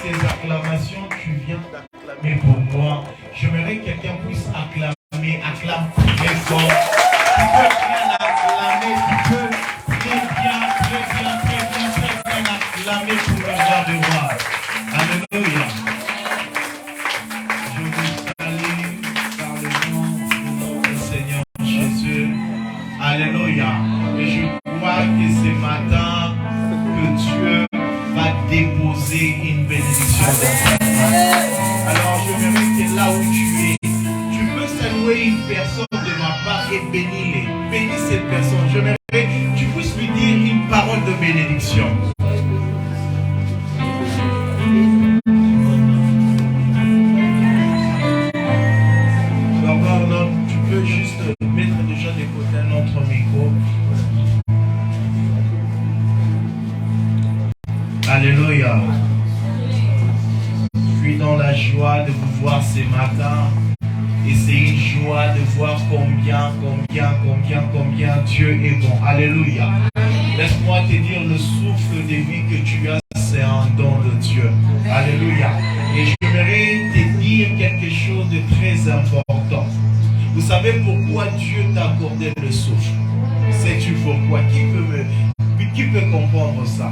tes acclamations, tu viens d'acclamer pour moi. J'aimerais que quelqu'un puisse acclamer, acclame très fort. Tu peux bien acclamer, tu peux très bien acclamer pour le roi de roi. Alléluia. Je vous salue par le nom de notre Seigneur Jésus. Alléluia. Et je crois que ce matin, que Dieu va déposer une bénédiction dans ta vie. Alors je voudrais que là où tu es, tu peux saluer une personne de ma part et bénis-les. Bénis cette personne. Je voudrais que tu puisses lui dire une parole de bénédiction. D'abord, tu peux juste mettre déjà de côté un autre micro. Alléluia. Je suis dans la joie de vous voir ce matin. Et c'est une joie de voir combien Dieu est bon. Alléluia. Laisse-moi te dire, le souffle de vie que tu as, c'est un don de Dieu. Alléluia. Et j'aimerais te dire quelque chose de très important. Vous savez pourquoi Dieu t'a accordé le souffle? Sais-tu pourquoi? Qui peut comprendre ça?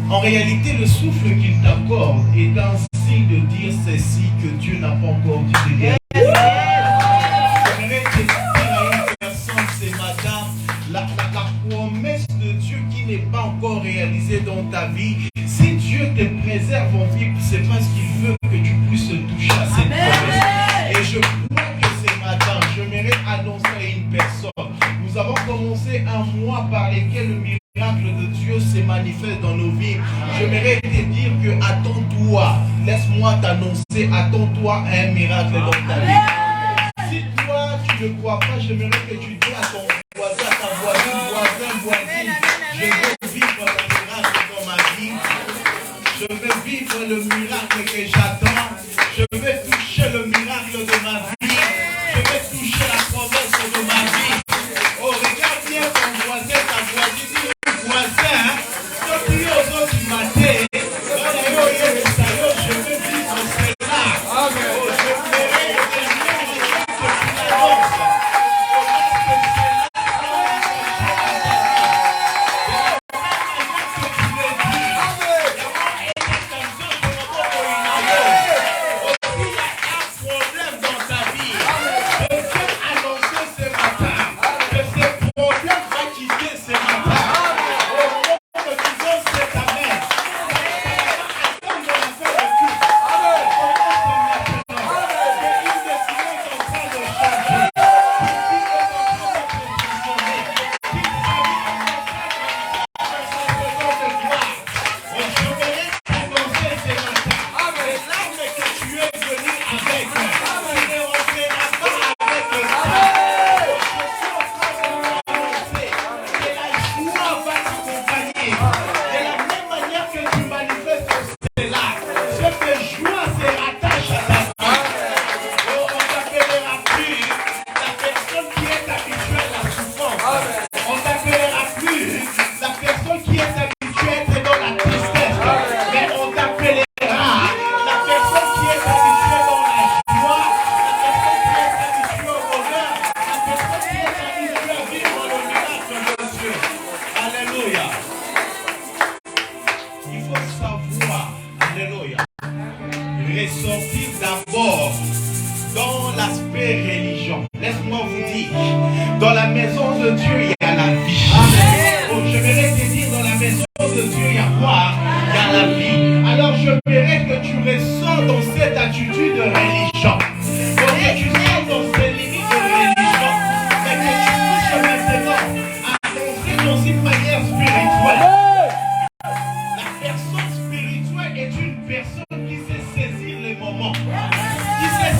En réalité, le souffle qu'il t'accorde est un signe de dire ceci que Dieu n'a pas encore dit de dire. J'aimerais te dire à une personne ce matin, la promesse de Dieu qui n'est pas encore réalisée dans ta vie. Si Dieu te préserve en vie, c'est parce qu'il veut que tu puisses toucher à cette promesse. Et je crois que ce matin, j'aimerais annoncer à une personne. Nous avons commencé un mois par lequel le miracle de Dieu se manifeste dans nos vies. J'aimerais te dire que attends-toi, laisse-moi t'annoncer, attends-toi à un miracle dans ta vie. Si toi tu ne crois pas, j'aimerais que tu dises à ton voisin, à ta voisine, je veux vivre le miracle dans ma vie. Je veux vivre le miracle que j'attends. Je veux toucher le miracle de ma vie. Je veux toucher la promesse de ma vie. Oh, regarde bien ton voisin, ta voisine. Voisin, je prie aux autres matin. Je veux vivre cela. Oh, je ferai le dernier que tu l'annonces. Qui sait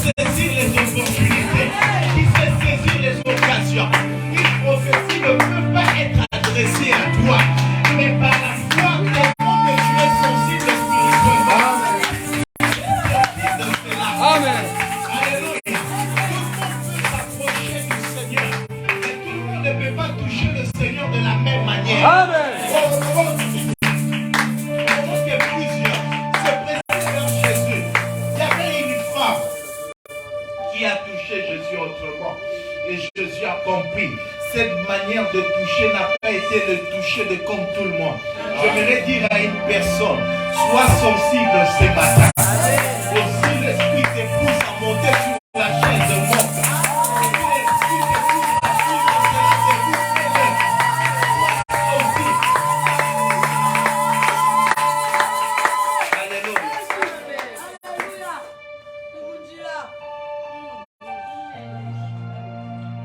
compris. Cette manière de toucher n'a pas été le toucher de comme tout le monde. J'aimerais dire à une personne, sois sensible ce matin. Aussi l'esprit te pousse à monter sur la chaise de monte.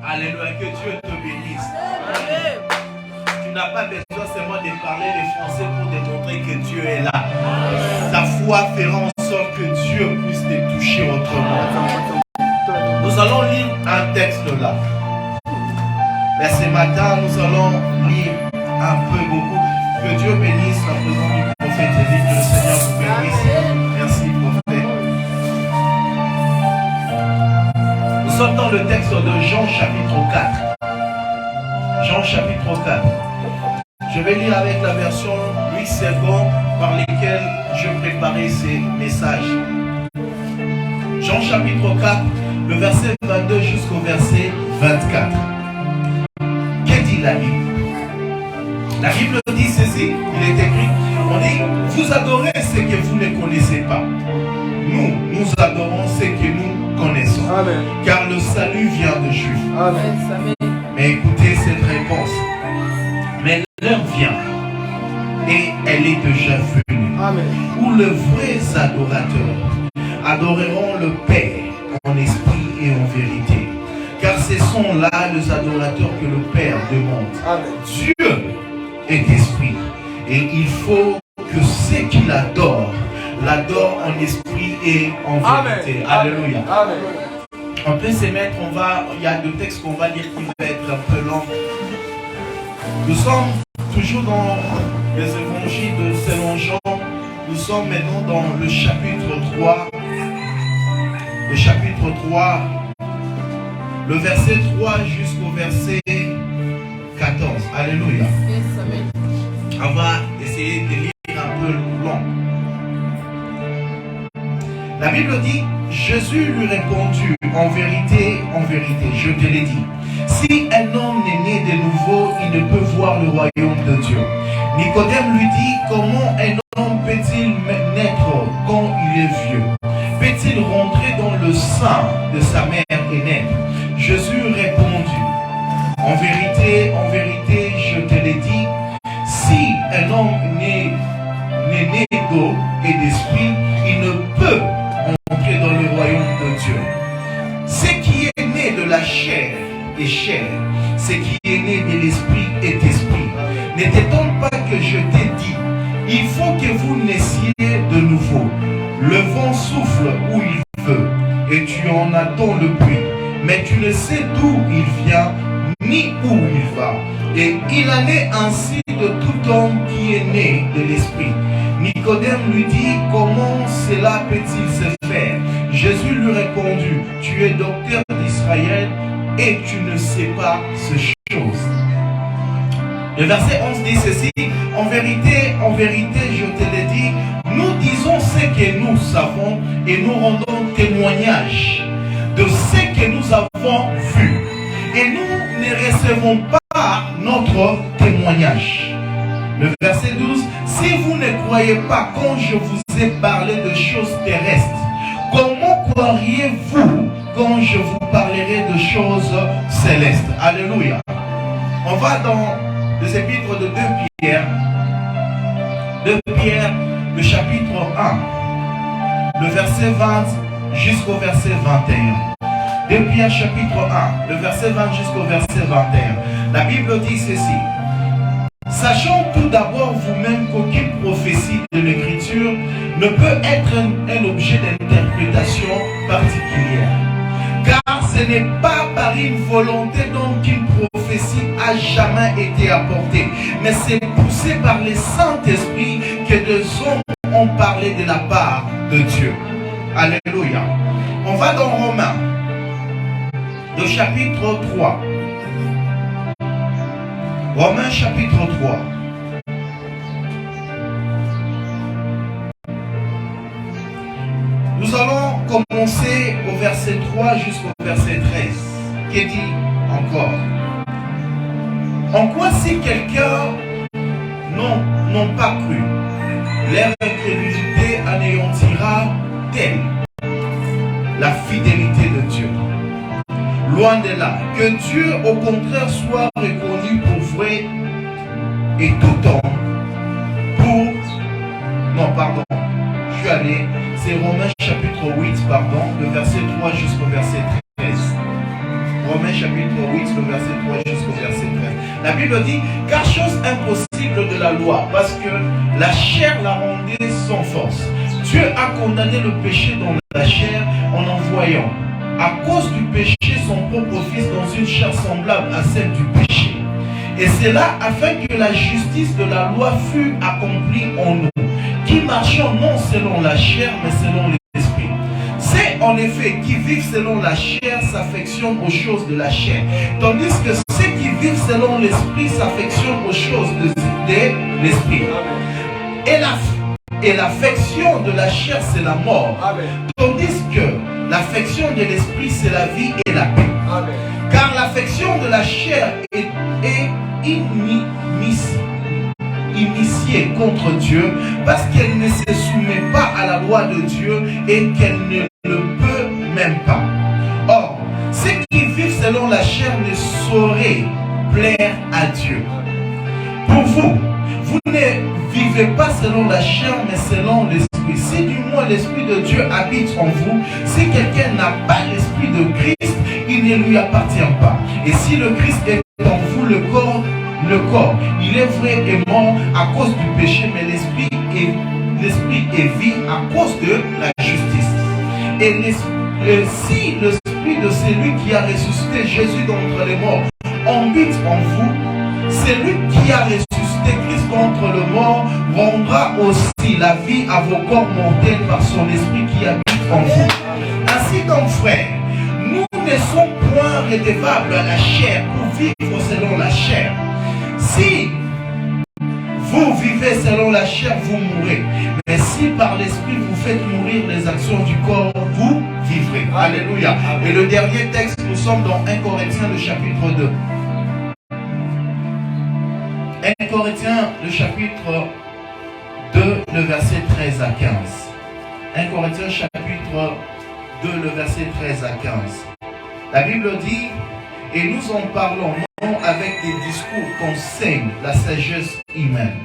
Alléluia, que Dieu te bénisse. Tu n'as pas besoin seulement de parler les français pour démontrer que Dieu est là. Ta foi fera en sorte que Dieu puisse te toucher autrement. Nous allons lire un texte là. Mais ce matin, nous allons lire un peu beaucoup. Que Dieu bénisse la présence du prophète et que le Seigneur vous bénisse. Merci, prophète. Nous sommes dans le texte de Jean chapitre 4. Jean chapitre 4. Je vais lire avec la version 8 secondes par lesquelles je préparais ces messages. Jean chapitre 4, le verset 22 jusqu'au verset 24. Que dit la Bible? La Bible dit ceci, il est écrit, on dit, vous adorez ce que vous ne connaissez pas. Nous adorons ce que nous connaissons. Amen. Car le salut vient de Juifs. Amen. Mais écoutez cette réponse. Mais l'heure vient et elle est déjà venue. Amen. Où les vrais adorateurs adoreront le Père en esprit et en vérité. Car ce sont là les adorateurs que le Père demande. Amen. Dieu est esprit et il faut que ceux qui l'adorent en esprit et en vérité. Amen. Alléluia. Amen. On peut se mettre, il y a deux textes qu'on va lire qui vont être un peu longs. Nous sommes toujours dans les évangiles de selon Jean. Nous sommes maintenant dans le chapitre 3. Le chapitre 3, le verset 3 jusqu'au verset 14. Alléluia. On va essayer de lire un peu long. La Bible dit, Jésus lui répondit, en vérité, je te l'ai dit, si un homme n'est né de nouveau, il ne peut voir le royaume de Dieu. Nicodème lui dit, comment un homme peut-il naître quand il est vieux? Peut-il rentrer dans le sein de sa mère et naître? Jésus répondit, en vérité, je te l'ai dit, si un homme n'est né d'eau et d'esprit, il ne peut entrer dans le royaume de Dieu. Ce qui est né de la chair est chair, ce qui est né de l'esprit est esprit. N'était-on pas que je t'ai dit, il faut que vous naissiez de nouveau. Le vent souffle où il veut et tu en attends le bruit, mais tu ne sais d'où il vient ni où il va. Et il en est ainsi de tout homme qui est né de l'esprit. Nicodème lui dit, comment cela peut-il se faire? Jésus lui répondit, tu es docteur d'Israël et tu ne sais pas ces choses. Le verset 11 dit ceci, en vérité, je te l'ai dit, nous disons ce que nous savons et nous rendons témoignage de ce que nous avons vu. Et nous ne recevons pas notre témoignage. Le verset 12, si vous ne croyez pas quand je vous ai parlé de choses terrestres, comment croiriez-vous quand je vous parlerai de choses célestes? Alléluia. On va dans les épîtres de 2 Pierre. 2 Pierre, le chapitre 1, le verset 20 jusqu'au verset 21. 2 Pierre chapitre 1, le verset 20 jusqu'au verset 21. La Bible dit ceci. Sachant tout d'abord vous-même qu'aucune prophétie de l'écriture ne peut être un objet d'interprétation particulière. Car ce n'est pas par une volonté dont une prophétie a jamais été apportée, mais c'est poussé par le Saint-Esprit que des hommes ont parlé de la part de Dieu. Alléluia. On va dans Romains, le chapitre 3. Romains chapitre 3. Nous allons commencer au verset 3 jusqu'au verset 13. Qui dit encore? En quoi si quelqu'un n'ont pas cru, leur incrédulité anéantira-t-elle la fidélité de Dieu? Loin de là. Que Dieu au contraire soit reconnu pour vrai et tout temps pour... Non, pardon. Je suis allé. C'est Romains chapitre 8, pardon, le verset 3 jusqu'au verset 13. Romains chapitre 8, le verset 3 jusqu'au verset 13. La Bible dit, car chose impossible de la loi, parce que la chair la rendait sans force. Dieu a condamné le péché dans la chair en envoyant, à cause du péché, son propre Fils dans une chair semblable à celle du péché. Et c'est là afin que la justice de la loi fût accomplie en nous, qui marchons non selon la chair, mais selon l'esprit. C'est en effet qui vivent selon la chair s'affectionnent aux choses de la chair, tandis que ceux qui vivent selon l'esprit s'affectionnent aux choses de l'esprit. Et l'affection de la chair, c'est la mort, tandis que l'affection de l'esprit, c'est la vie et la paix. Amen. Car l'affection de la chair est initiée contre Dieu, parce qu'elle ne se soumet pas à la loi de Dieu et qu'elle ne le peut même pas. Or, ceux qui vivent selon la chair ne sauraient plaire à Dieu. Pour vous, vous ne vivez pas selon la chair, mais selon l'esprit. Si du moins l'esprit de Dieu habite en vous, si quelqu'un n'a pas l'esprit de Christ, il ne lui appartient pas. Et si le Christ est en vous, le corps, il est vrai et mort à cause du péché, mais l'esprit est vie à cause de la justice. Et si l'esprit de celui qui a ressuscité Jésus d'entre les morts habite en vous, celui qui a ressuscité Christ d'entre les morts rendra aussi la vie à vos corps mortels par son esprit qui habite en vous. Ainsi donc, frères, nous ne sommes point redevables à la chair pour vivre selon la chair. Si vous vivez selon la chair, vous mourrez. Mais si par l'esprit vous faites mourir les actions du corps, vous vivrez. Alléluia. Et le dernier texte, nous sommes dans 1 Corinthiens, le chapitre 2. 1 Corinthiens, le chapitre 2, le verset 13 à 15. 1 Corinthiens, chapitre 2, le verset 13 à 15. La Bible dit, et nous en parlons non avec des discours qu'enseigne la sagesse humaine,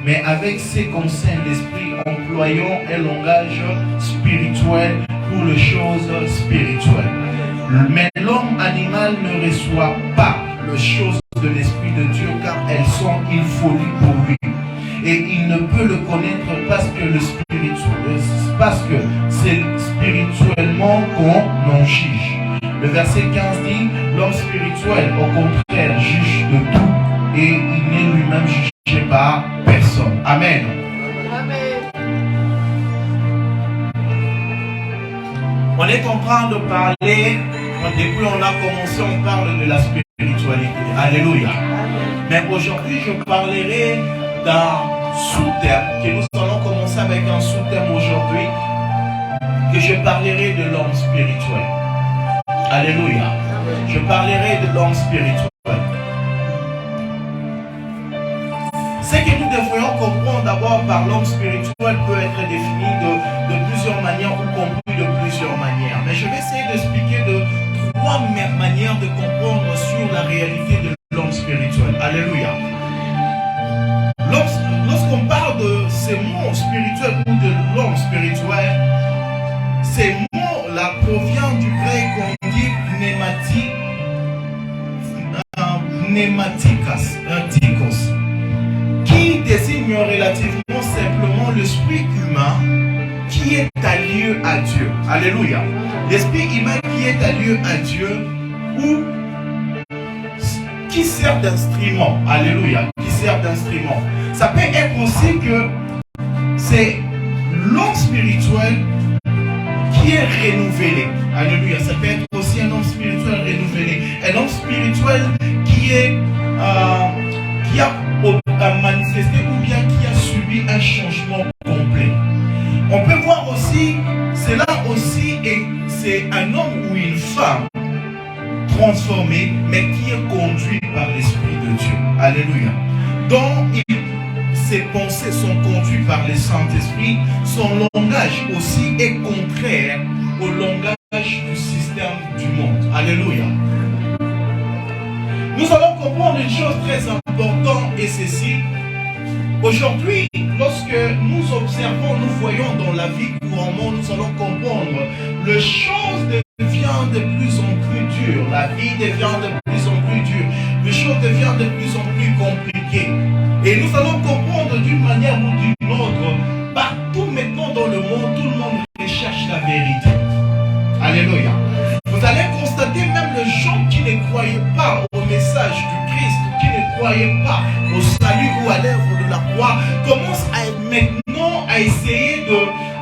mais avec ces qu'enseigne l'esprit, employant un langage spirituel pour les choses spirituelles. Mais l'homme animal ne reçoit pas les choses de l'esprit de Dieu, car elles sont une folie pour lui. Et il ne peut le connaître parce que c'est spirituellement qu'on en juge. Le verset 15 dit, l'homme spirituel au contraire juge de tout et il n'est lui-même jugé par personne. Amen. Amen. On est en train de parler, depuis on a commencé, on parle de la spiritualité. Alléluia. Amen. Mais aujourd'hui, je parlerai d'un sous-terme, que nous allons commencer avec un sous-terme aujourd'hui, que je parlerai de l'homme spirituel. Alléluia. Je parlerai de l'homme spirituel. Ce que nous devrions comprendre d'abord par l'homme spirituel peut être défini de plusieurs manières ou compris de plusieurs manières. Mais je vais essayer d'expliquer de 3 manières de comprendre sur la réalité de l'homme spirituel. Alléluia. Lorsqu'on parle de ces mots spirituels ou de l'homme spirituel, ces mots-là proviennent du grec qu'on dit pneumatikos, qui désigne relativement simplement l'esprit humain qui est allié à Dieu. Alléluia. L'esprit humain qui est allié à Dieu ou qui sert d'instrument. Alléluia. Qui sert d'instrument. Ça peut être aussi que c'est l'homme spirituel qui est renouvelé. Alléluia. Ça peut être aussi un homme spirituel renouvelé. Un homme spirituel qui a manifesté ou bien qui a subi un changement complet. On peut voir aussi, cela aussi, et c'est un homme ou une femme transformé, mais qui est conduit par l'Esprit de Dieu. Alléluia. Donc, ses pensées sont conduites par le Saint-Esprit. Son langage aussi est contraire au langage du système du monde. Alléluia. Nous allons comprendre une chose très importante, et ceci. Aujourd'hui, lorsque nous observons, nous voyons dans la vie couramment, nous allons comprendre, les choses deviennent de plus en plus dures, la vie devient de plus en plus dure, les choses deviennent de plus en plus compliquées. Et nous allons comprendre d'une manière ou d'une autre, partout maintenant dans le monde, tout le monde recherche la vérité. Alléluia. Vous allez constater même les gens qui ne croyaient pas au message du Christ, qui ne croyaient pas au salut ou à l'œuvre de la croix, commencent maintenant à essayer de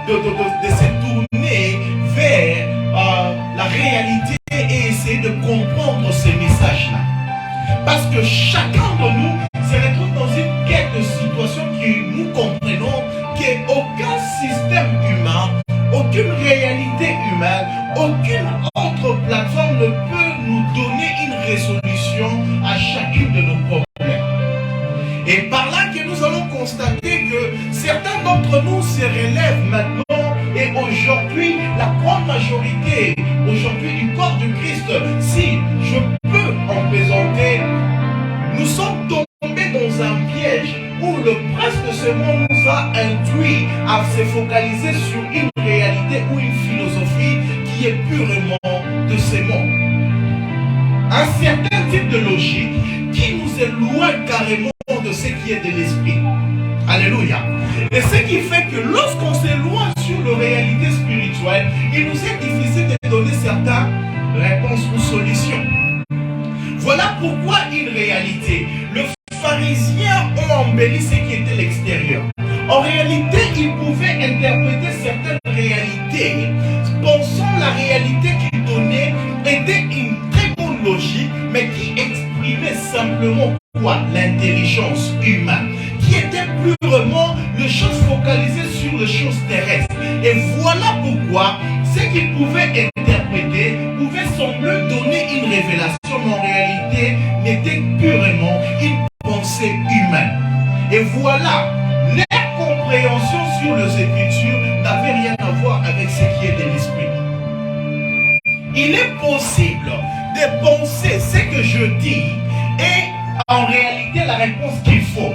se tourner vers la réalité et essayer de comprendre ces messages-là. Parce que chacun de nous se retrouve dans une quête de situation que nous comprenons qu'aucun système humain, aucune réalité humaine, aucune autre plateforme ne peut nous donner une résolution à chacune de nos problèmes. Et par là que nous allons constater que certains d'entre nous se relèvent maintenant et aujourd'hui, la grande majorité aujourd'hui du corps du Christ, si je peux en présenter, nous sommes tombés dans un piège où le prince de ce monde nous a induit à se focaliser sur une réalité ou une philosophie qui est purement de ce monde. Un certain type de logique qui nous éloigne carrément de ce qui est de l'esprit. Alléluia. Et ce qui fait que lorsqu'on s'éloigne sur la réalité spirituelle, il nous est difficile de donner certaines réponses ou solutions. Voilà pourquoi une réalité. Les pharisiens ont embelli ce qui était l'extérieur. En réalité, ils pouvaient interpréter certaines réalités, pensant la réalité qu'ils donnaient était une très bonne logique, mais qui exprimait simplement quoi? L'intelligence humaine, qui était purement les choses focalisées sur les choses terrestres. Et voilà pourquoi ce qu'ils pouvaient interpréter pouvait sembler donner une révélation, mais en réalité n'était purement une pensée humaine. Et voilà, leur compréhension sur les Écritures n'avait rien à voir avec ce qui est de l'esprit. Il est possible de penser ce que je dis et en réalité la réponse qu'il faut.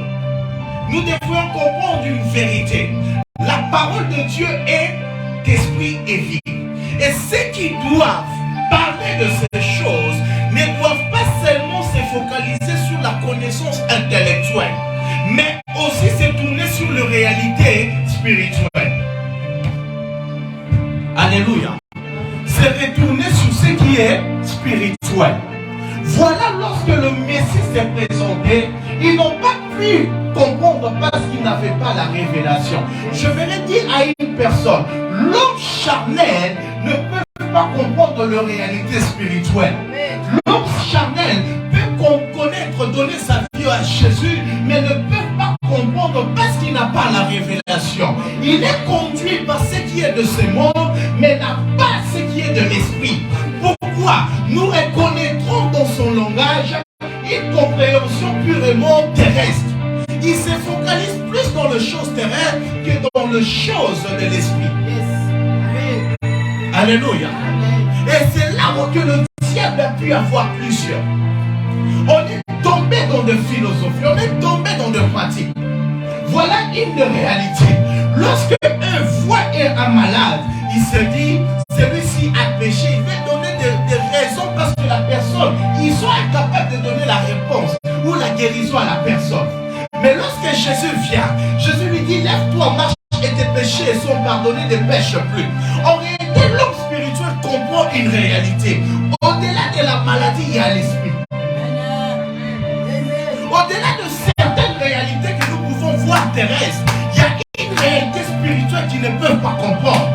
Nous devons comprendre une vérité. La parole de Dieu est esprit et vie. Et ceux qui doivent parler de ces choses ne doivent pas seulement se focaliser sur la connaissance intellectuelle, mais aussi se tourner sur la réalité spirituelle. Alléluia. Se retourner sur ce qui est spirituel. Voilà, lorsque le Messie s'est présenté, ils n'ont pas pu comprendre parce qu'ils n'avaient pas la révélation. Je vais dire à une personne, l'homme charnel ne peut pas comprendre la réalité spirituelle. L'homme charnel peut connaître, donner sa vie à Jésus, mais ne peut pas comprendre parce qu'il n'a pas la révélation. Il est conduit par ce qui est de ce monde, mais n'a pas ce qui est de l'esprit. Pourquoi? Nous reconnaîtrons dans son langage une compréhension purement terrestre. Il se focalise plus dans les choses terrestres que dans les choses de l'esprit. Alléluia. Et c'est là où que le diable a pu avoir plusieurs. On est tombé dans des philosophies, on est tombé dans des pratiques. Voilà une réalité. Lorsque un voit un malade, il se dit, celui-ci a péché, il va donner des raisons parce que la personne, ils sont incapables de donner la réponse ou la guérison à la personne. Mais lorsque Jésus vient, Jésus lui dit, lève-toi, marche et tes péchés sont pardonnés, ne pêche plus. En réalité, l'homme spirituel comprend une réalité. Au-delà de la maladie, il y a l'esprit. Au-delà de certaines réalités que nous pouvons voir terrestres, il y a une réalité spirituelle qu'ils ne peuvent pas comprendre.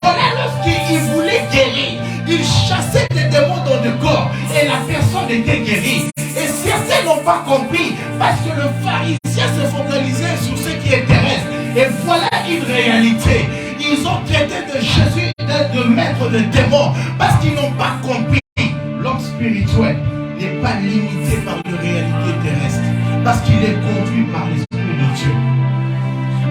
Voilà, lorsqu'il voulait guérir, il chassait des démons dans le corps et la personne était guérie. Et certains n'ont pas compris parce que le pharisien se focalisait sur ce qui est terrestre. Et voilà une réalité. Ils ont traité de Jésus de maître de démons parce qu'ils n'ont pas compris. L'homme spirituel spirituel n'est pas limité par une réalité terrestre, parce qu'il est conduit par l'Esprit de Dieu.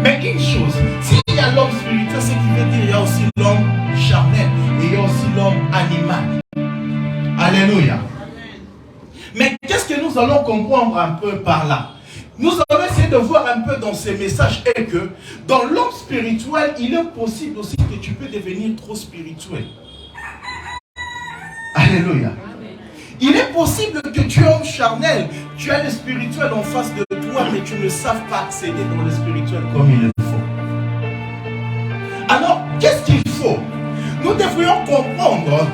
Mais une chose, s'il y a l'homme spirituel, c'est qu'il veut dire qu'il y a aussi l'homme charnel et il y a aussi l'homme animal. Alléluia. Mais qu'est-ce que nous allons comprendre un peu par là? Nous allons essayer de voir un peu dans ces messages et que dans l'homme spirituel, il est possible aussi que tu peux devenir trop spirituel. Alléluia. Il est possible que tu es homme charnel, tu as le spirituel en face de toi, mais tu ne savent pas accéder dans le spirituel comme il le faut. Alors, qu'est-ce qu'il faut? Nous devrions comprendre,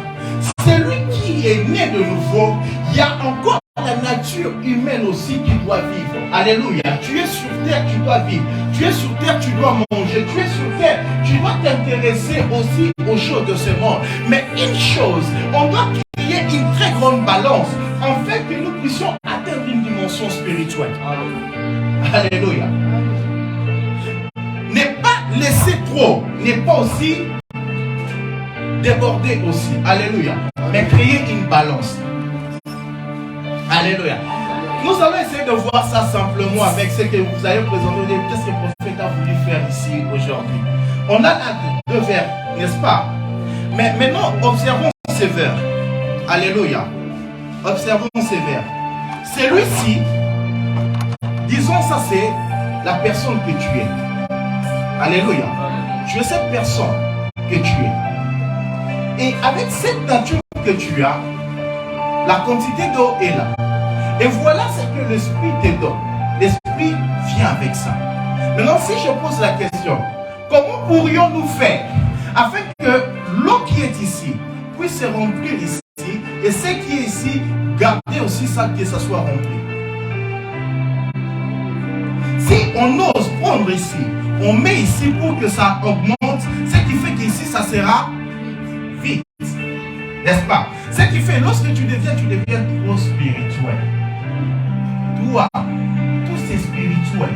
celui qui est né de nouveau, il y a encore la nature humaine aussi qui doit vivre. Alléluia. Tu es sur terre, tu dois vivre. Tu es sur terre, tu dois manger. Tu es sur terre, tu dois t'intéresser aussi aux choses de ce monde. Mais une chose, on doit créer une très grande balance, en fait que nous puissions atteindre une dimension spirituelle. Alléluia. N'est pas laisser trop, n'est pas aussi déborder aussi. Alléluia. Mais créer une balance. Alléluia. Nous allons essayer de voir ça simplement avec ce que vous avez présenté. Qu'est-ce que le prophète a voulu faire ici aujourd'hui? On a là deux vers, n'est-ce pas? Mais maintenant, observons ces vers. Alléluia. Observons ces vers. Celui-ci, disons ça, c'est la personne que tu es. Alléluia. Tu es cette personne que tu es. Et avec cette nature que tu as, la quantité d'eau est là. Et voilà ce que l'Esprit te donne. L'Esprit vient avec ça. Maintenant, si je pose la question, comment pourrions-nous faire afin que l'eau qui est ici puisse se remplir ici et ce qui est ici, garder aussi ça, que ça soit rempli? Si on ose prendre ici, on met ici pour que ça augmente, ce qui fait qu'ici, ça sera vite. N'est-ce pas? Ce qui fait, lorsque tu deviens trop spirituel. Toi, tout c'est spirituel.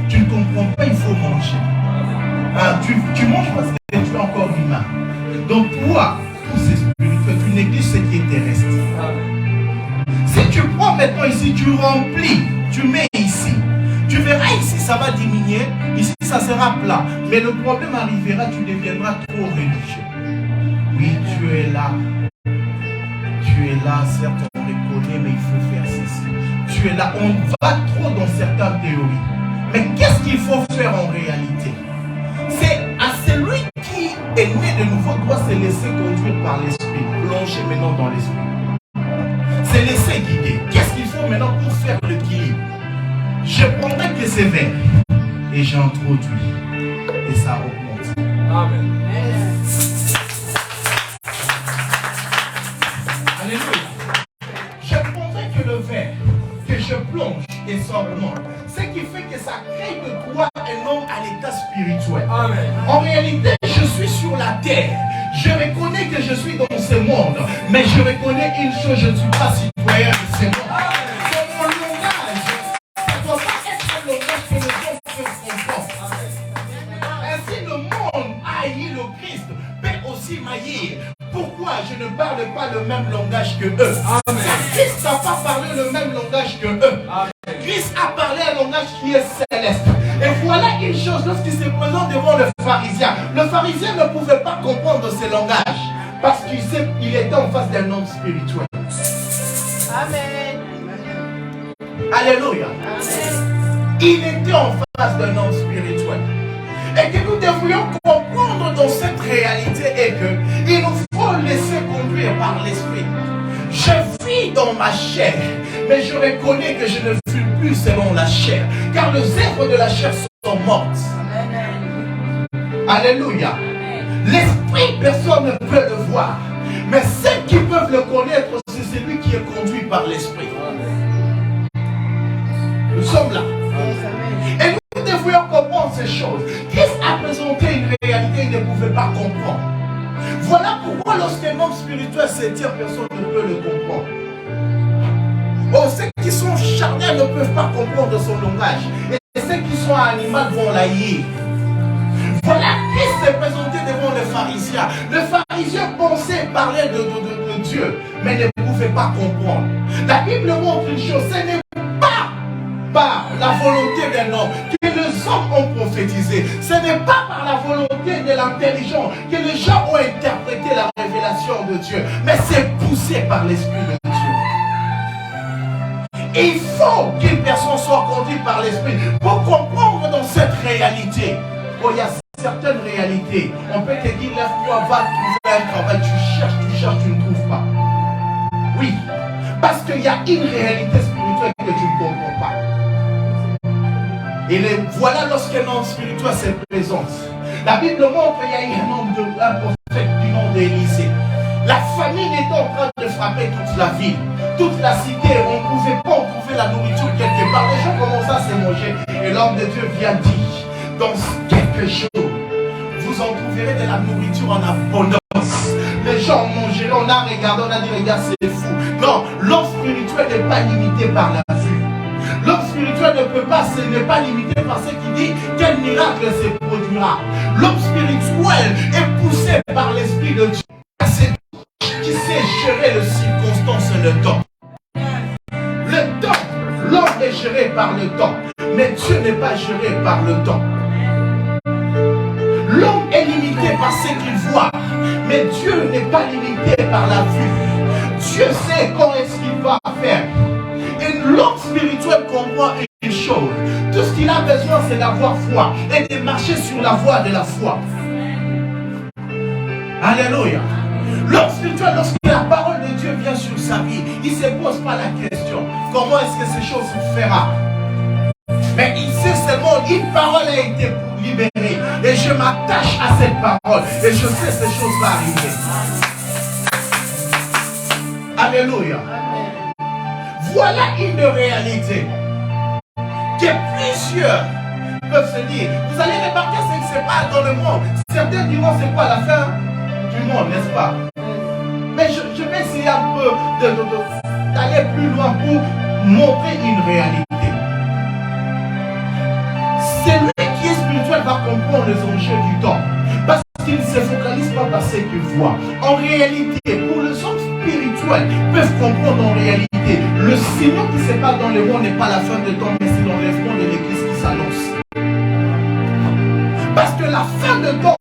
Tu ne comprends pas, il faut manger. Tu manges parce que tu es encore humain. Donc toi, tout c'est spirituel. Tu négliges ce qui est terrestre. Si tu prends maintenant ici, tu remplis, tu mets ici. Tu verras ici, ça va diminuer. Ici, ça sera plat. Mais le problème arrivera, tu deviendras trop religieux. Oui, tu es là. Tu es là, certes on reconnaît, mais il faut faire ceci. Tu es là, on va trop dans certaines théories. Mais qu'est-ce qu'il faut faire en réalité? C'est à celui qui est né de nouveau doit se laisser conduire par l'esprit. Plonger maintenant dans l'esprit. Se laisser guider. Qu'est-ce qu'il faut maintenant pour faire l'équilibre? Je prendrai que ces vers et j'introduis. Et ça augmente. Amen. Alléluia. Je prendrai que le verre, que je plonge et ça augmente. Ce qui fait que ça crée de toi un homme à l'état spirituel. Amen. En réalité, je suis sur la terre. Je reconnais que je suis dans ce monde. Mais je reconnais une chose, je ne suis pas citoyen de ce monde. C'est mon langage. Ça ne doit pas être un langage que les gens peuvent comprendre. Ainsi, le monde haït le Christ, peut aussi m'haïr. Pourquoi je ne parle pas le même langage que eux? Amen. Christ n'a pas parlé le même langage que eux. Amen. Christ a parlé un langage qui est céleste. Et voilà une chose, lorsqu'il se présente devant le pharisien ne pouvait pas comprendre ce langage parce qu'il était en face d'un homme spirituel. Amen. Alléluia. Amen. Il était en face d'un homme spirituel. Et que nous devrions comprendre dans cette réalité est que il nous faut laisser conduire par l'esprit. Je vis dans ma chair, mais je reconnais que je ne vis plus selon la chair, car les œuvres de la chair sont mortes. Amen. Alléluia. L'esprit, personne ne peut le voir, mais ceux qui peuvent le connaître, c'est celui qui est conduit par l'esprit. Nous sommes là. Et nous devrions comprendre ces choses. Christ a présenté une réalité qu'il ne pouvait pas comprendre. Voilà pourquoi lorsqu'un homme spirituel s'étire, personne ne peut le comprendre. Oh, ceux qui sont charnels ne peuvent pas comprendre son langage. Et ceux qui sont animaux vont l'haïr. Voilà, Christ s'est présenté devant les pharisiens. Les pharisiens pensaient parler de Dieu, mais ne pouvez pas comprendre. La Bible montre une chose, ce n'est pas par la volonté d'un homme que les hommes ont prophétisé. Ce n'est pas par la volonté de l'intelligence que les gens ont interprété la révélation de Dieu, mais c'est poussé par l'Esprit de Dieu. Et il faut qu'une personne soit conduite par l'Esprit pour comprendre dans cette réalité. Oh, il y a certaines réalités. On peut te dire, lève-toi, va trouver un travail. Tu cherches, tu ne trouves pas. Oui, parce qu'il y a une réalité spirituelle que tu ne comprends pas. Et voilà lorsqu'un homme spirituel se présente. La Bible montre qu'il y a un prophète du nom d'Élisée. La famine était en train de frapper toute la ville, toute la cité. On ne pouvait pas trouver la nourriture quelque part. Les gens commençaient à se manger. Et l'homme de Dieu vient dire, dans quelques jours, vous en trouverez de la nourriture en abondance. Les gens mangeront, on a regardé, on a dit, regarde, c'est fou. Non, l'homme spirituel n'est pas limité par la vue. L'homme spirituel n'est pas limité par ce qu'il dit, quel miracle se produira. L'homme spirituel est poussé par l'Esprit de Dieu. C'est qui sait gérer les circonstances et le temps. Le temps, l'homme est géré par le temps, mais Dieu n'est pas géré par le temps. L'homme est limité par ce qu'il voit, mais Dieu n'est pas limité par la vue. Dieu sait quand est-ce qu'il va faire. Et l'homme spirituel comprend une chose. Tout ce qu'il a besoin, c'est d'avoir foi et de marcher sur la voie de la foi. Alléluia. L'homme spirituel, lorsque la parole de Dieu vient sur sa vie, il ne se pose pas la question, comment est-ce que ces choses se fera? Mais il sait seulement, une parole a été libérée. Et je m'attache à cette parole. Et je sais que ces choses vont arriver. Alléluia. Voilà une réalité que plusieurs peuvent se dire. Vous allez remarquer ce qui se passe dans le monde. Certains diront c'est quoi la fin du monde, n'est-ce pas? Mais je vais essayer un peu d'aller plus loin pour montrer une réalité. Celui qui est spirituel va comprendre les enjeux du temps. Parce qu'il ne se focalise pas par ce qu'il voit. En réalité, pour les hommes spirituels, peuvent comprendre en réalité. Le signal qui se passe dans le monde n'est pas la fin de temps, mais c'est l'enlèvement de l'église qui s'annonce. Parce que la fin de temps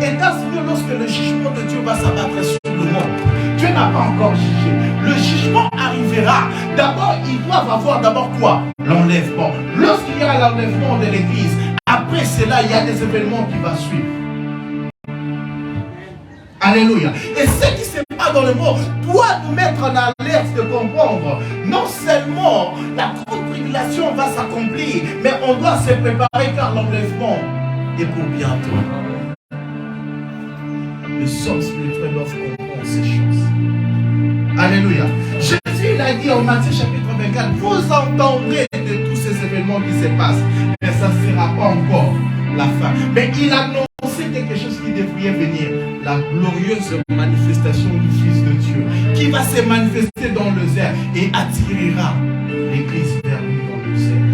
est un signal lorsque le jugement de Dieu va s'abattre sur le monde. Dieu n'a pas encore jugé. Le jugement arrivera. D'abord, ils doivent avoir d'abord quoi? L'enlèvement. Lorsqu'il y a l'enlèvement de l'église, après cela, il y a des événements qui vont suivre. Alléluia. Et ce qui se passe dans le monde doit nous mettre en alerte de comprendre. Non seulement la grande tribulation va s'accomplir, mais on doit se préparer car l'enlèvement est pour bientôt. Les hommes spirituels doivent comprendre ces choses. Alléluia. Jésus l'a dit en Matthieu chapitre 24, vous entendrez de tous ces événements qui se passent, mais ça ne sera pas encore la fin. Mais il a annoncé quelque chose qui devrait venir, la glorieuse manifestation du Fils de Dieu, qui va se manifester dans le désert et attirera l'église vers lui dans le désert.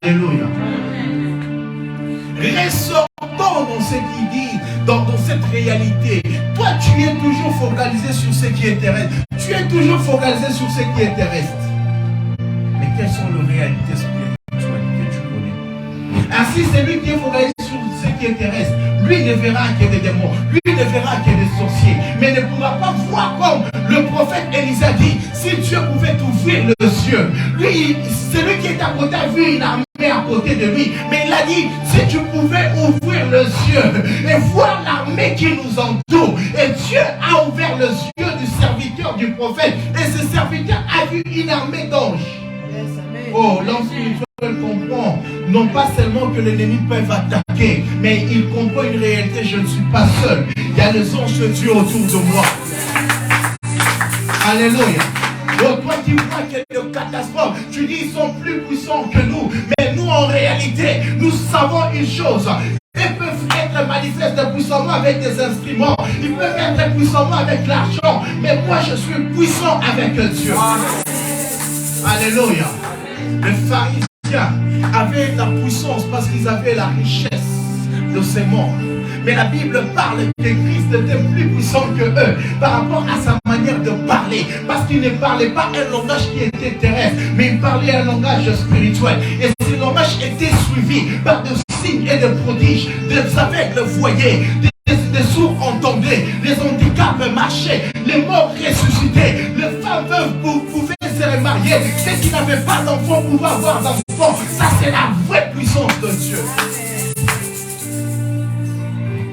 Alléluia. Ressortons dans ce qu'il dit, dans cette réalité. Toi, tu es toujours focalisé sur ce qui est terrestre. Tu es toujours focalisé sur ce qui est terrestre. Mais quelles sont les réalités spirituelles que tu connais? Ainsi, celui qui est focalisé sur ce qui est terrestre, lui ne verra que des démons, lui ne verra que des sorciers, mais ne pourra pas voir comme le prophète Élisée a dit, si Dieu pouvait ouvrir les yeux. Lui, celui qui est à côté a vu une armée à côté de lui, mais il a dit, si tu pouvais ouvrir les yeux et voir l'armée qui nous entoure, et Dieu a ouvert les yeux du serviteur du prophète, et ce serviteur a vu une armée d'anges. Oh, l'homme spirituel comprend non pas seulement que l'ennemi peut attaquer, mais il comprend une réalité, je ne suis pas seul. Il y a les anges de Dieu autour de moi. Alléluia. Donc toi qui vois qu'il y a des catastrophes, tu dis ils sont plus puissants que nous. Mais nous en réalité, nous savons une chose. Ils peuvent être manifestés puissamment avec des instruments. Ils peuvent être puissamment avec l'argent. Mais moi je suis puissant avec Dieu. Alléluia. Les pharisiens avaient la puissance parce qu'ils avaient la richesse de ce monde. Mais la Bible parle que Christ était plus puissant que eux par rapport à sa manière de parler. Parce qu'il ne parlait pas un langage qui était terrestre, mais il parlait un langage spirituel. Et ce langage était suivi par des signes et des prodiges. Des aveugles voyaient, des sourds entendaient, les handicaps marchaient, les morts ressuscitaient, les femmes veuves pouvaient se remarier, ceux qui n'avaient pas d'enfants pouvaient avoir d'enfants. Ça, c'est la vraie puissance de Dieu.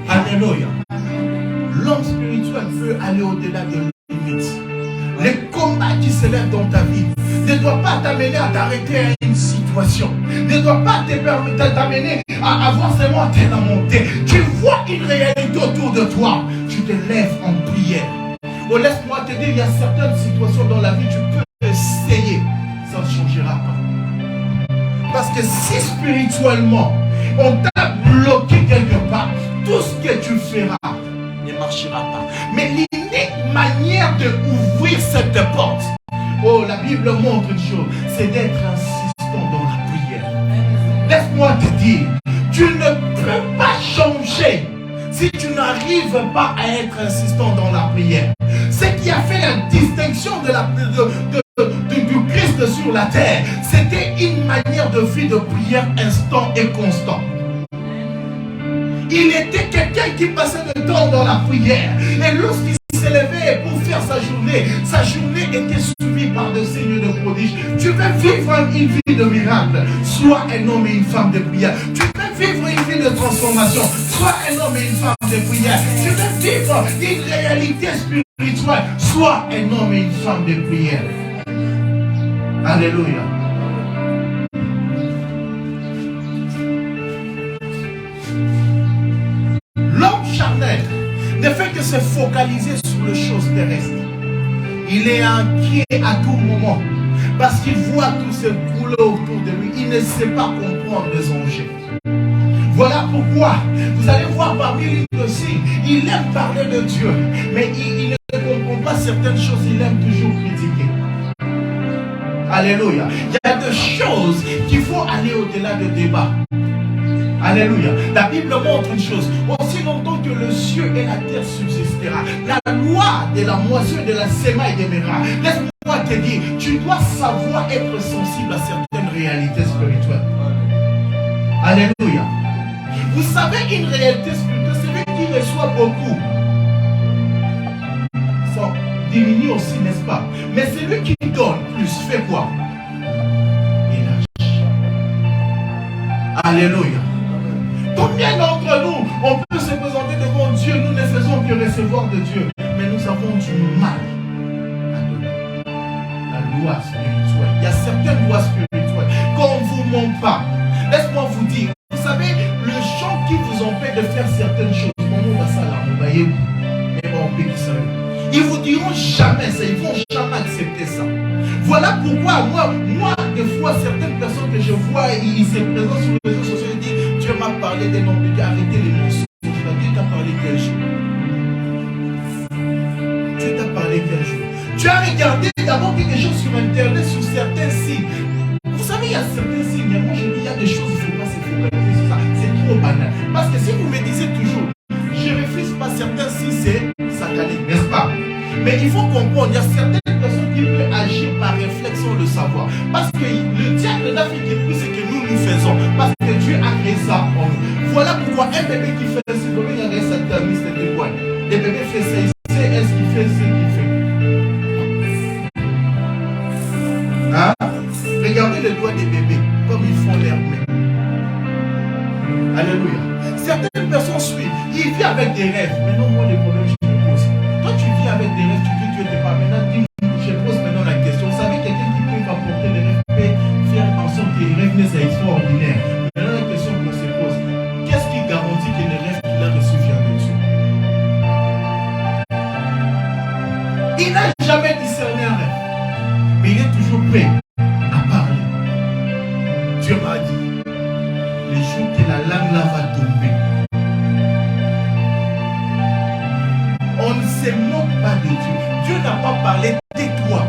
Alléluia. L'homme spirituel peut aller au-delà de limites. Les combats qui se lèvent dans ta vie ne doivent pas t'amener à t'arrêter à une situation. Ne doivent pas t'amener à avoir seulement à te monter. Tu vois une réalité autour de toi. Tu te lèves en prière. Oh, laisse-moi te dire, il y a certaines situations dans la vie, tu peux essayer. Ça ne changera pas. Parce que si spirituellement, on t'a bloqué quelque part, tout ce que tu feras ne marchera pas. Mais l'unique manière d'ouvrir cette porte, oh, la Bible montre une chose, c'est d'être insistant dans la prière. Laisse-moi te dire, tu ne peux pas changer si tu n'arrives pas à être insistant dans la prière. Ce qui a fait la distinction du Christ sur la terre, c'était une manière de vie de prière instant et constant. Il était quelqu'un qui passait le temps dans la prière. Et lorsqu'il s'élevait pour faire sa journée était suivie par des signes de prodiges. Tu veux vivre une vie de miracle, sois un homme et une femme de prière. Tu veux vivre une vie de transformation, sois un homme et une femme de prière. Tu veux vivre une réalité spirituelle, sois un homme et une femme de prière. Alléluia. L'homme charnel ne fait que se focaliser sur les choses terrestres. Il est inquiet à tout moment parce qu'il voit tout se couler autour de lui. Il ne sait pas comprendre les enjeux. Voilà pourquoi vous allez voir parmi lui aussi, il aime parler de Dieu, mais il ne comprend pas certaines choses, il aime toujours critiquer. Alléluia. Il y a des choses qu'il faut aller au-delà de débat. Alléluia. La Bible montre une chose. Aussi longtemps que le ciel et la terre subsistera, la loi de la moisson et de la semaille demeurera. Laisse-moi te dire, tu dois savoir être sensible à certaines réalités spirituelles. Alléluia. Vous savez, une réalité spirituelle, celui qui reçoit beaucoup, ça diminue aussi, n'est-ce pas? Mais celui qui donne plus, fait quoi? Il lâche. Alléluia. Combien d'entre nous, on peut se présenter devant Dieu, nous ne faisons que recevoir de Dieu, mais nous avons du mal à donner. La loi spirituelle. Il y a certaines lois spirituelles qu'on ne vous montre pas. Laisse-moi vous dire, vous savez, le chant qui vous empêche de faire certaines choses, ils vous diront jamais ça, ils ne vont jamais accepter ça. Voilà pourquoi moi, des fois, certaines personnes que je vois, ils se présentent sur les réseaux sociaux et disent, Dieu m'a parlé des noms, arrêtez les mensonges. Dieu t'a parlé quel jour? Dieu t'a parlé quel jour? Tu as regardé d'abord quelque chose sur Internet, sur certains sites. Vous savez, il y a certains signes. Moi, je dis, il y a des choses, il ne faut pas se focaliser sur ça. C'est trop banal. Parce que si vous me disiez toujours, je ne refuse pas certains signes, c'est satanique, n'est-ce pas? Mais il faut comprendre, il y a certaines personnes qui peuvent agir par réflexion le savoir. Parce que le diable n'a fait que ce que nous faisons. Parce que Dieu a créé ça en nous. Voilà pourquoi un bébé qui fait ce bébé, il y a un sataniste de quoi. Le bébé fait ça, il sait est-ce qu'il fait ce qu'il fait. Hein? Regardez les doigts des bébés, comme ils font leur main. Alléluia. Certaines personnes suivent, ils vivent avec des rêves. Mais non, moi, les problèmes, je me pose. Toi, tu vis avec des rêves, tu dis Dieu t'es pas. Maintenant, je pose maintenant la question. Vous savez, quelqu'un qui peut apporter des rêves, peut faire en sorte que les rêves naissent extraordinaires. Maintenant, la question qu'on se pose, qu'est-ce qui garantit que les rêves qu'il a reçus viennent de Dieu? Il n'a jamais discerné un rêve, mais il est toujours prêt à parler. Dieu m'a dit, le jour que la langue là va tomber, on ne se moque pas de Dieu. Dieu n'a pas parlé, tais-toi.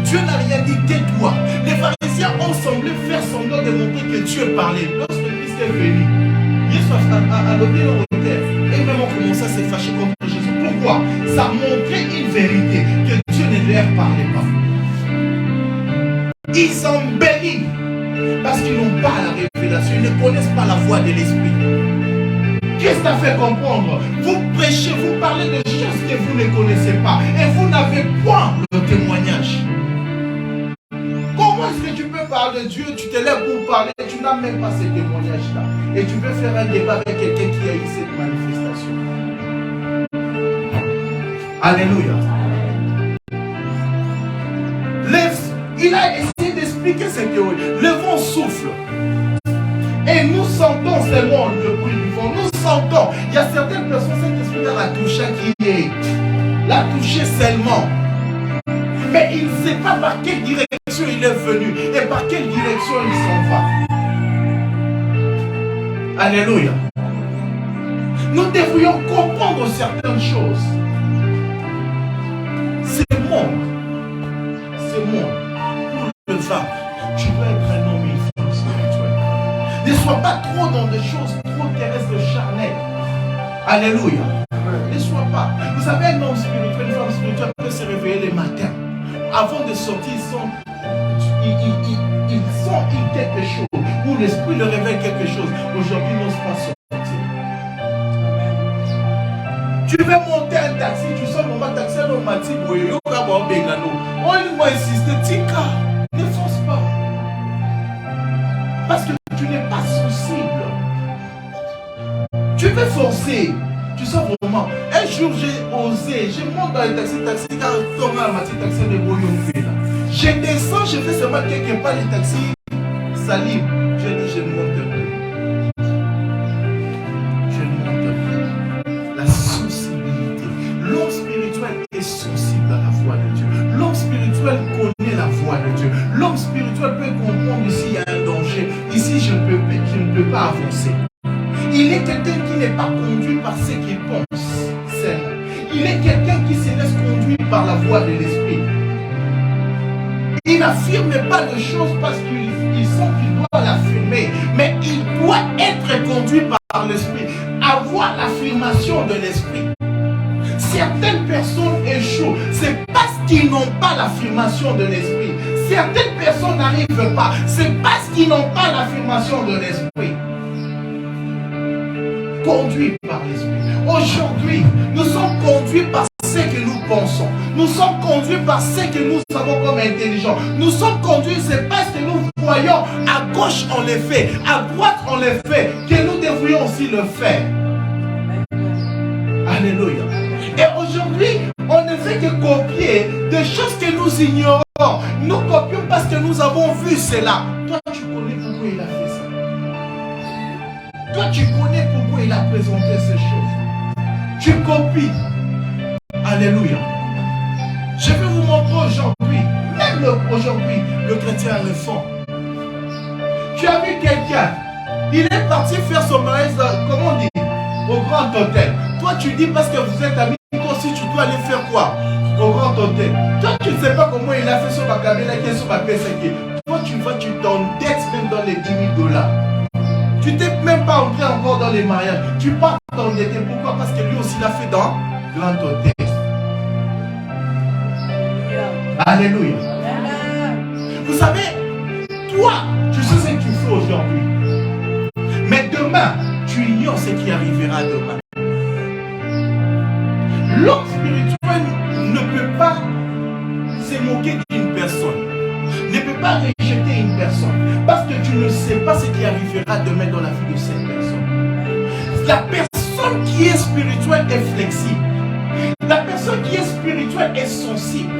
Dieu n'a rien dit, tais-toi. Les pharisiens ont semblé faire semblant de montrer que Dieu parlait. Lorsque Christ est venu, Jésus a levé le regard et ça montrait une vérité que Dieu ne leur parlait pas. Ils embellissent parce qu'ils n'ont pas la révélation, ils ne connaissent pas la voix de l'esprit. Qu'est-ce que ça fait comprendre? Vous prêchez, vous parlez de choses que vous ne connaissez pas et vous n'avez point le témoignage. Comment est-ce que tu peux parler de Dieu, tu te lèves pour parler, tu n'as même pas ces témoignages-là et tu veux faire un débat avec quelqu'un qui a eu cette manifestation? Alléluia. Il a essayé d'expliquer cette théorie. Le vent souffle. Et nous sentons seulement le bruit du vent. Nous sentons. Il y a certaines personnes, cet esprit l'a touché qui est. L'a touché seulement. Mais il ne sait pas par quelle direction il est venu et par quelle direction il s'en va. Alléluia. Nous devrions comprendre certaines choses. C'est monde. C'est monde. Pour le vaincre, tu dois être un homme et une femme spirituelle. Ne sois pas trop dans des choses trop terrestres, charnelles. Alléluia. Ne sois pas. Vous savez, un homme spirituel, une femme spirituelle peut se réveiller le matin. Avant de sortir, ils sont quelque chose. Ou l'esprit leur révèle quelque chose. Aujourd'hui, ils n'osent pas sortir. Tu veux monter un taxi, tu sors mon taxi, on m'a dit, on lui m'a insisté, Tika, ne force pas. Parce que tu n'es pas sensible. Tu veux forcer. Tu sens vraiment. Un jour, j'ai osé, je monte dans le taxi, car Thomas m'a dit, taxi de Boyonfé. Je descends, je fais seulement quelque part le taxi, salive. Je dis, je monte un peu. Je monte un peu. La sensibilité. L'homme spirituel est sensible à la voix de Dieu. L'homme spirituel connaît la voix de Dieu. L'homme spirituel peut comprendre ici il y a un danger. Ici, je ne peux pas avancer. Il est quelqu'un qui n'est pas conduit par ce qu'il pense. Il est quelqu'un qui se laisse conduire par la voix de l'esprit. Il n'affirme pas de choses parce qu'il sent qu'il doit l'affirmer, mais il doit être conduit par l'esprit, avoir l'affirmation de l'esprit. Certaines personnes échouent, c'est parce qu'ils n'ont pas l'affirmation de l'esprit. Certaines personnes n'arrivent pas, c'est parce qu'ils n'ont pas l'affirmation de l'esprit. Conduits par l'esprit. Aujourd'hui, nous sommes conduits par ce que nous pensons. Nous sommes conduits par ce que nous avons comme intelligence. Nous sommes conduits, c'est parce que nous voyons à gauche on les fait, à droite on les fait, que nous devrions aussi le faire. Alléluia. Et aujourd'hui, on ne fait que copier des choses que nous ignorons. Nous copions parce que nous avons vu cela. Toi, tu connais pourquoi il a fait ça. Toi, tu connais pourquoi il a présenté ces choses. Tu copies. Alléluia. Je vais vous montrer aujourd'hui, même aujourd'hui, le chrétien réforme. Tu as vu quelqu'un, il est parti faire son mariage, comment on dit, au grand hôtel. Toi, tu dis parce que vous êtes amis, toi aussi, tu dois aller faire quoi? Au grand hôtel. Toi, tu ne sais pas comment il a fait son macabéla, qui est son PSK. Toi, tu vas, tu t'endettes même dans les $10,000. Tu t'es même pas entré encore dans les mariages. Tu pars t'endetter. Pourquoi? Parce que lui aussi l'a fait dans grand hôtel. Alléluia. Vous savez, toi, tu sais ce que tu fais aujourd'hui. Mais demain, tu ignores ce qui arrivera demain. L'homme spirituel ne peut pas se moquer d'une personne. Ne peut pas rejeter une personne. Parce que tu ne sais pas ce qui arrivera demain dans la vie de cette personne. La personne qui est spirituelle est flexible. La personne qui est spirituelle est sensible.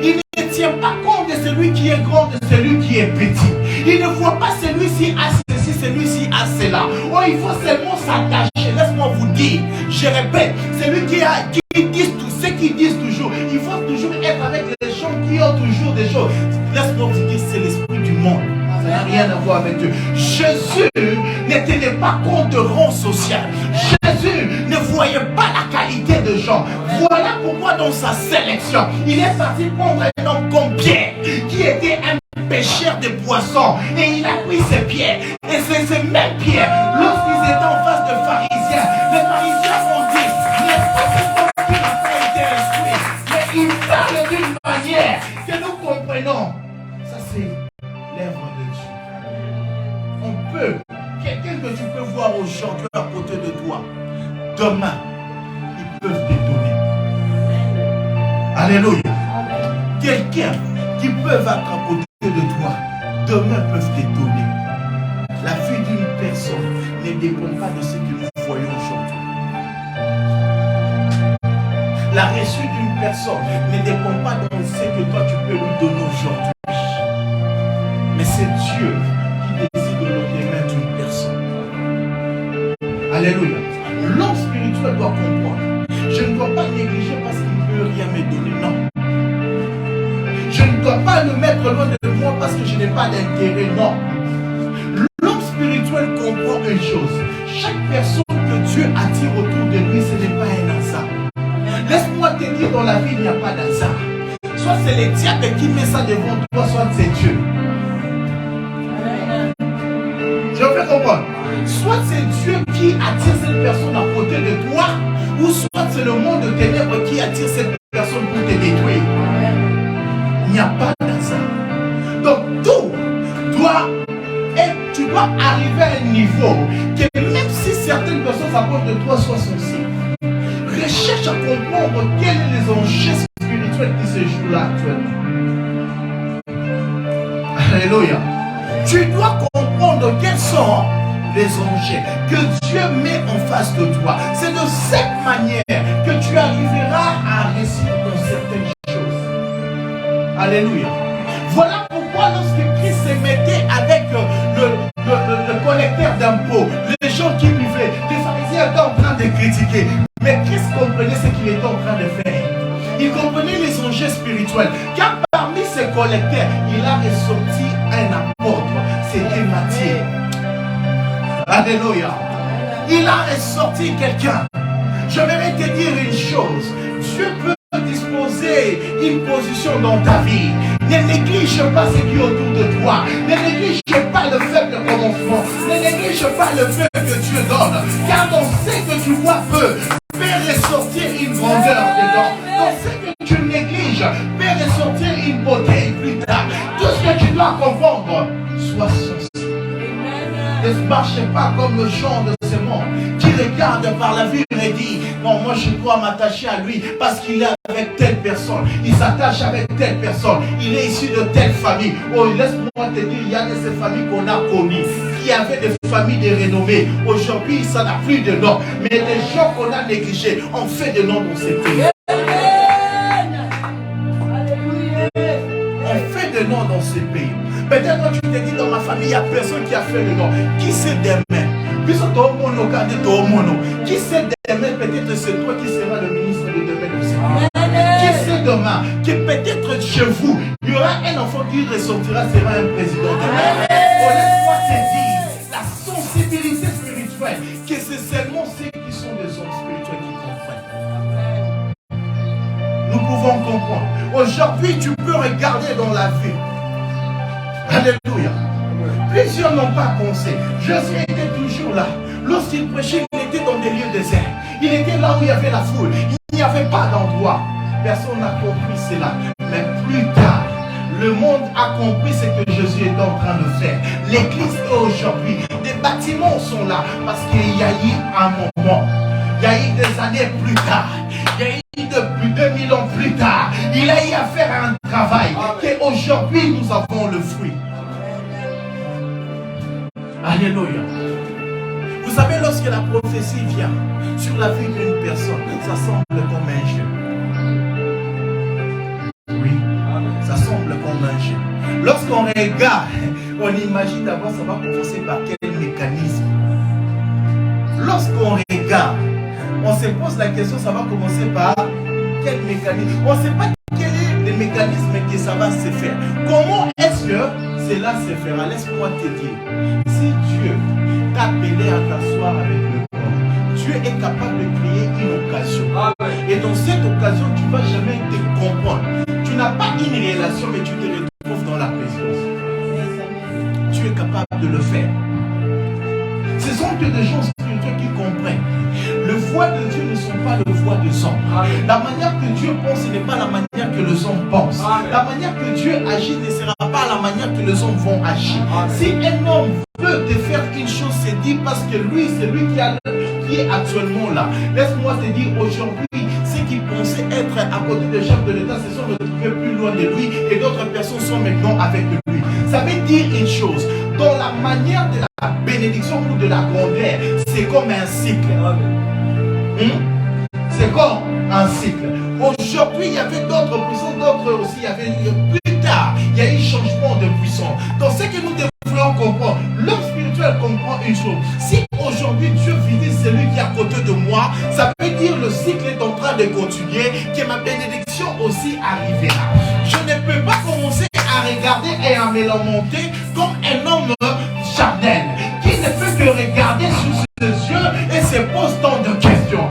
Il ne tient pas compte de celui qui est grand, de celui qui est petit. Il ne voit pas celui-ci à ceci, celui-ci à cela. Oh, il faut seulement s'attacher. Laisse-moi vous dire, je répète, celui qui disent tout, ceux qui disent toujours, il faut toujours être avec les gens qui ont toujours des choses. Laisse-moi vous dire, c'est l'esprit du monde. Ça n'a rien à voir avec Dieu. Jésus ne tenait pas compte de rang social. Jésus ne voyait pas la qualité de gens. Voilà pourquoi dans sa sélection, il est parti prendre un homme comme Pierre, qui était un pêcheur de poissons. Et il a pris ses pierres. Et c'est ces mêmes pierres, lorsqu'ils étaient en face de pharisiens, les pharisiens ont dit, n'est pas cet homme qui n'a pas été instruit. aujourd'hui à côté de toi, demain, ils peuvent t'étonner. Alléluia. Quelqu'un qui peut être à côté de toi, demain peuvent t'étonner. La vie d'une personne ne dépend pas de ce que nous voyons aujourd'hui. La réussite d'une personne ne dépend pas de ce que toi tu peux lui donner aujourd'hui. Mais c'est Dieu qui décide de l'ordonner d'une personne. Alléluia. L'homme spirituel doit comprendre. Je ne dois pas négliger parce qu'il ne peut rien me donner. Non. Je ne dois pas le mettre loin de moi parce que je n'ai pas d'intérêt. Non. L'homme spirituel comprend une chose. Chaque personne que Dieu attire autour de lui, ce n'est pas un hasard. Laisse-moi te dire, dans la vie, il n'y a pas d'hasard. Soit c'est le diable qui met ça devant toi, soit c'est Dieu. Je veux comprendre. Soit c'est Dieu qui attire cette personne à côté de toi, ou soit c'est le monde de ténèbres qui attire cette personne pour te détruire. Il n'y a pas d'hasard. Donc tout doit être, tu dois arriver à un niveau que même si certaines personnes s'approchent de toi soient sensibles. Recherche à comprendre quels sont les enjeux spirituels qui se jouent là actuellement. Alléluia. Tu dois comprendre quels sont les enjeux que Dieu met en face de toi. C'est de cette manière que tu arriveras à réussir dans certaines choses. Alléluia. Voilà pourquoi lorsque Christ se mettait avec le collecteur d'impôts, les gens qui buvaient, les pharisiens étaient en train de critiquer. Mais Christ comprenait ce qu'il était en train de faire. Il comprenait les enjeux spirituels. Car parmi ses collecteurs, il a ressorti un apôtre. C'était Matthieu. Alléluia. Il a ressorti quelqu'un. Je vais te dire une chose. Dieu peut disposer une position dans ta vie. Ne néglige pas ce qui est autour de toi. Ne néglige pas le faible commencement. Ne néglige pas le peu que Dieu donne. Car dans ce que tu vois peut ressortir une grandeur dedans. Dans ce que tu négliges peut ressortir une beauté plus tard. Tout ce que tu dois comprendre, sois sensible. Ne marche pas comme le genre de ce monde qui regarde par la vue et dit non, moi je dois m'attacher à lui parce qu'il est avec telle personne, il s'attache avec telle personne, il est issu de telle famille. Oh, laisse-moi te dire, il y a de ces familles qu'on a connues qui avaient des familles de renommée. Aujourd'hui, ça n'a plus de nom, mais les gens qu'on a négligés ont fait des noms dans ces pays. On fait des noms dans ces pays. Peut-être que tu te dis dans ma famille, il n'y a personne qui a fait le nom. Qui sait demain? Qui sait demain? Peut-être c'est toi qui seras le ministre de demain aussi. Qui sait demain que peut-être chez vous, il y aura un enfant qui ressortira, sera un président demain. Oh, laisse-moi te dire, la sensibilité spirituelle, que c'est seulement ceux qui sont des hommes spirituels qui comprennent. Nous pouvons comprendre. Aujourd'hui, tu peux regarder dans la vie. Alléluia. Plusieurs n'ont pas pensé. Jésus était toujours là. Lorsqu'il prêchait, il était dans des lieux déserts. Il était là où il y avait la foule. Il n'y avait pas d'endroit. Personne n'a compris cela. Mais plus tard, le monde a compris ce que Jésus est en train de faire. L'église aujourd'hui, des bâtiments sont là parce qu'il y a eu un moment. Il y a eu des années plus tard. Il y a eu depuis 2000 ans plus tard. Il a eu à faire un travail. Et aujourd'hui, nous avons le fruit. Alléluia. Vous savez, lorsque la prophétie vient sur la vie d'une personne, ça semble comme un jeu. Oui, ça semble comme un jeu. Lorsqu'on regarde, on imagine d'abord ça va commencer par quel mécanisme. Lorsqu'on regarde, on se pose la question, ça va commencer par quel mécanisme. On ne sait pas quel est le mécanisme que ça va se faire. Comment est-ce que cela se fera? Laisse-moi te dire. Si Dieu t'a appelé à t'asseoir avec le corps, Dieu est capable de créer une occasion. Et dans cette occasion, tu ne vas jamais te comprendre. Tu n'as pas une relation, mais tu te retrouves dans la présence. Tu es capable de le faire. Ce sont que des gens spirituels qui comprennent. Les voix de Dieu ne sont pas les voix des hommes. La manière que Dieu pense, ce n'est pas la manière que les hommes pensent. La manière que Dieu agit ne sera pas à la manière que les hommes vont agir. Si un homme veut te faire une chose, c'est dit parce que lui, c'est lui qui est actuellement là. Laisse-moi te dire aujourd'hui, ceux qui pensaient être à côté des chefs de l'État se sont retrouvés plus loin de lui et d'autres personnes sont maintenant avec lui. Ça veut dire une chose, dans la manière de la bénédiction ou de la grandeur, c'est comme un cycle. C'est comme un cycle. Aujourd'hui, il y avait d'autres puissances, d'autres aussi, il y avait plus tard, il y a eu changement de puissance. Dans ce que nous devons comprendre, l'homme spirituel comprend une chose. Si aujourd'hui Dieu visite celui qui est à côté de moi, ça veut dire le cycle est en train de continuer, que ma bénédiction aussi arrivera. Je ne peux pas commencer à regarder et à me lamenter comme un homme charnel qui ne peut que regarder sur ses yeux et se pose tant de